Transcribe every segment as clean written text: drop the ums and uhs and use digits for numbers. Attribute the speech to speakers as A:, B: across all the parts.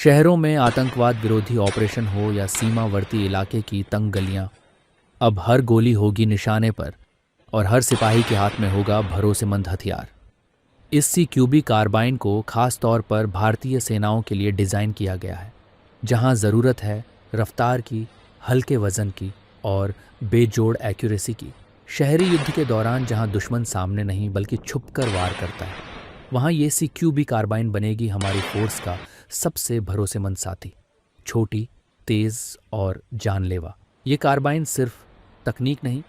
A: शहरों में आतंकवाद विरोधी ऑपरेशन हो या सीमावर्ती इलाके की तंग गलियां, अब हर गोली होगी निशाने पर और हर सिपाही के हाथ में होगा भरोसेमंद हथियार। इस CQB कार्बाइन को खास तौर पर भारतीय सेनाओं के लिए डिज़ाइन किया गया है, जहां ज़रूरत है रफ्तार की, हल्के वज़न की और बेजोड़ एक्यूरेसी की। शहरी युद्ध के दौरान जहां दुश्मन सामने नहीं बल्कि छुपकर वार करता है, वहां ये CQB कार्बाइन बनेगी हमारी फोर्स का सबसे भरोसेमंद साथी। छोटी, तेज़ और जानलेवा। ये कार्बाइन सिर्फ तकनीक नहीं,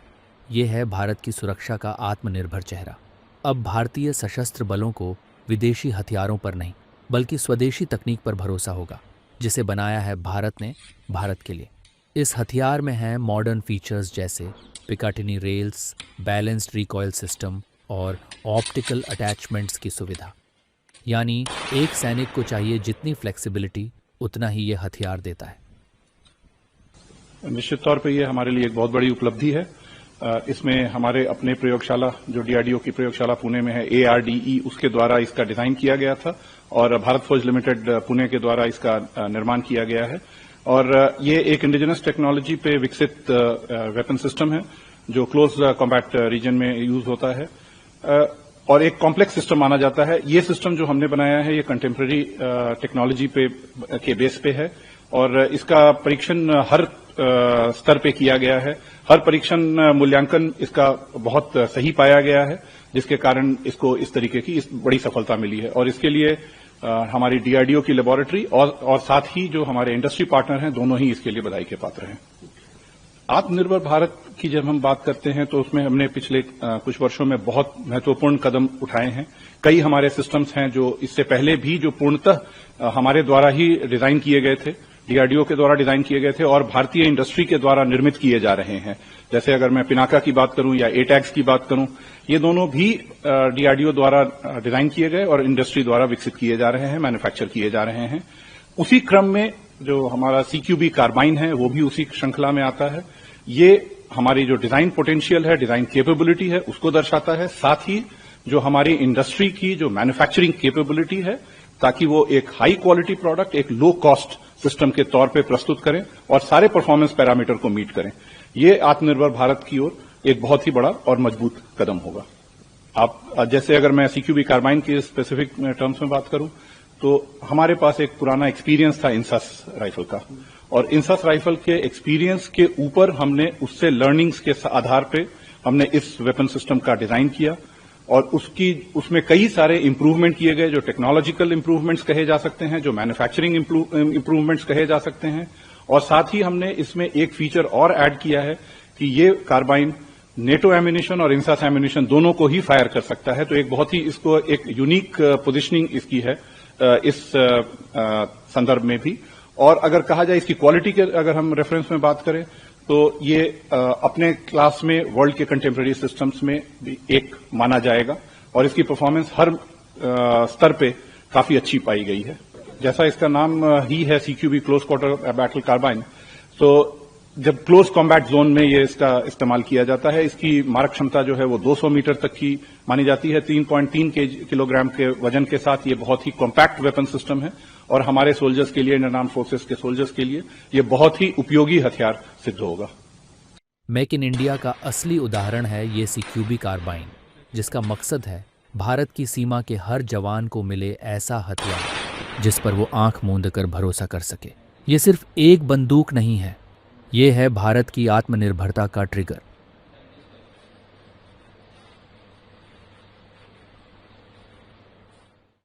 A: ये है भारत की सुरक्षा का आत्मनिर्भर चेहरा। अब भारतीय सशस्त्र बलों को विदेशी हथियारों पर नहीं बल्कि स्वदेशी तकनीक पर भरोसा होगा, जिसे बनाया है भारत ने भारत के लिए। इस हथियार में है मॉडर्न फीचर्स जैसे Picatinny rails, balanced recoil system और ऑप्टिकल अटैचमेंट्स की सुविधा। यानी एक सैनिक को चाहिए जितनी फ्लेक्सिबिलिटी, उतना ही ये हथियार देता है।
B: निश्चित तौर पे ये हमारे लिए एक बहुत बड़ी उपलब्धि है। इसमें हमारे अपने प्रयोगशाला जो DRDO की प्रयोगशाला पुणे में है, ARDE, उसके द्वारा इसका डिजाइन किया गया था और भारत फौज लिमिटेड पुणे के द्वारा इसका निर्माण किया गया है। और ये एक इंडिजिनस टेक्नोलॉजी पे विकसित वेपन सिस्टम है जो क्लोज कॉम्बैट रीजन में यूज होता है और एक कॉम्प्लेक्स सिस्टम माना जाता है। ये सिस्टम जो हमने बनाया है ये कंटेम्प्रेरी टेक्नोलॉजी के बेस पे है और इसका परीक्षण हर स्तर पे किया गया है। हर परीक्षण मूल्यांकन इसका बहुत सही पाया गया है, जिसके कारण इसको इस तरीके की बड़ी सफलता मिली है। और इसके लिए हमारी DRDO की लेबोरेटरी और साथ ही जो हमारे इंडस्ट्री पार्टनर हैं, दोनों ही इसके लिए बधाई के पात्र हैं। आत्मनिर्भर भारत की जब हम बात करते हैं तो उसमें हमने पिछले कुछ वर्षों में बहुत महत्वपूर्ण कदम उठाए हैं। कई हमारे सिस्टम्स हैं जो इससे पहले भी जो पूर्णतः हमारे द्वारा ही डिजाइन किए गए थे, DRDO के द्वारा डिजाइन किए गए थे और भारतीय इंडस्ट्री के द्वारा निर्मित किए जा रहे हैं। जैसे अगर मैं पिनाका की बात करूं या ATAGS की बात करूं, ये दोनों भी DRDO द्वारा डिजाइन किए गए और इंडस्ट्री द्वारा विकसित किए जा रहे हैं, मैन्युफैक्चर किए जा रहे हैं। उसी क्रम में जो हमारा CQB कार्बाइन है वो भी उसी श्रृंखला में आता है। ये हमारी जो डिजाइन पोटेंशियल है, डिजाइन कैपेबिलिटी है, उसको दर्शाता है। साथ ही जो हमारी इंडस्ट्री की जो मैन्युफैक्चरिंग कैपेबिलिटी है, ताकि वो एक हाई क्वालिटी प्रोडक्ट एक लो कॉस्ट सिस्टम के तौर पे प्रस्तुत करें और सारे परफॉर्मेंस पैरामीटर को मीट करें। ये आत्मनिर्भर भारत की ओर एक बहुत ही बड़ा और मजबूत कदम होगा। आप जैसे अगर मैं CQB कार्बाइन के स्पेसिफिक टर्म्स में बात करूं तो हमारे पास एक पुराना एक्सपीरियंस था इंसास राइफल का और इंसास राइफल के एक्सपीरियंस के ऊपर हमने उससे लर्निंग्स के आधार पे हमने इस वेपन सिस्टम का डिजाइन किया और उसमें कई सारे इंप्रूवमेंट किए गए जो टेक्नोलॉजिकल इंप्रूवमेंट्स कहे जा सकते हैं, जो मैन्युफैक्चरिंग इंप्रूवमेंट्स कहे जा सकते हैं। और साथ ही हमने इसमें एक फीचर और ऐड किया है कि ये कार्बाइन नेटो एम्यूनिशन और इंसास एम्यूनिशन दोनों को ही फायर कर सकता है। तो एक बहुत ही इसको एक यूनिक पोजिशनिंग इसकी है इस संदर्भ में भी। और अगर कहा जाए इसकी क्वालिटी के अगर हम रेफरेंस में बात करें तो ये अपने क्लास में वर्ल्ड के कंटेम्प्रेरी सिस्टम्स में भी एक माना जाएगा और इसकी परफॉर्मेंस हर स्तर पे काफी अच्छी पाई गई है। जैसा इसका नाम ही है CQB close quarter battle carbine, तो जब क्लोज कॉम्बैट जोन में ये इसका इस्तेमाल किया जाता है, इसकी मारक क्षमता जो है वो 200 मीटर तक की मानी जाती है। 3.3 किलोग्राम के वजन के साथ ये बहुत ही कॉम्पैक्ट वेपन सिस्टम है और हमारे सोल्जर्स के लिए, इंडियन आर्म्ड फोर्सेस के सोल्जर्स के लिए ये बहुत ही उपयोगी हथियार सिद्ध होगा।
A: मेक इन इंडिया का असली उदाहरण है ये CQB कार्बाइन, जिसका मकसद है भारत की सीमा के हर जवान को मिले ऐसा हथियार जिस पर वो आंख मूंद कर भरोसा कर सके। ये सिर्फ एक बंदूक नहीं है, ये है भारत की आत्मनिर्भरता का ट्रिगर।